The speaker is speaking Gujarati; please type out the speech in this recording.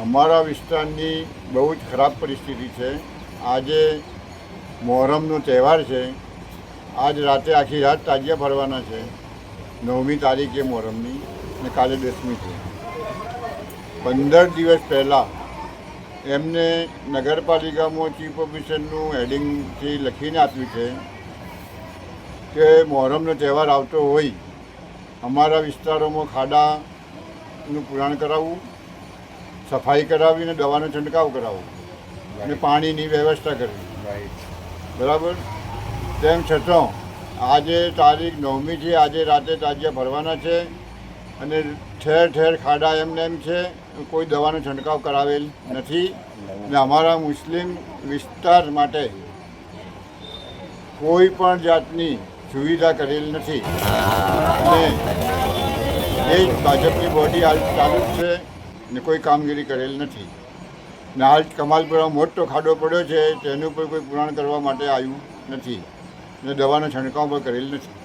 અમારા વિસ્તારની બહુ જ ખરાબ પરિસ્થિતિ છે. આજે મોહરમનો તહેવાર છે. આજ રાતે આખી રાત તાજિયા ભરવાના છે. 9મી તારીખે મોહરમની અને કાલે 10મી છે. 15 દિવસ પહેલાં એમને નગરપાલિકામાં ચીફ ઓફિસરનું હેડિંગથી લખીને આપ્યું છે કે મોહરમનો તહેવાર આવતો હોય અમારા વિસ્તારોમાં ખાડાનું પુરાણ કરાવવું, સફાઈ કરાવીને દવાનો છંટકાવ કરાવવો અને પાણીની વ્યવસ્થા કરવી. બરાબર. તેમ છતાં આજે તારીખ 9મી છે. આજે રાતે તાજિયા ભરવાના છે અને ઠેર ઠેર ખાડા એમને એમ છે. કોઈ દવાનો છંટકાવ કરાવેલ નથી ને અમારા મુસ્લિમ વિસ્તાર માટે કોઈ પણ જાતની સુવિધા કરેલ નથી. અને એ જ ભાજપની બોડી હાલ ચાલુ જ છે ને કોઈ કામગીરી કરેલ નથી. ને હાલ કમાલપુરા મોટો ખાડો પડ્યો છે તેનું પર કોઈ પુરાણ કરવા માટે આવ્યું નથી ને દવાનો છંટકાવ પણ કરેલ નથી.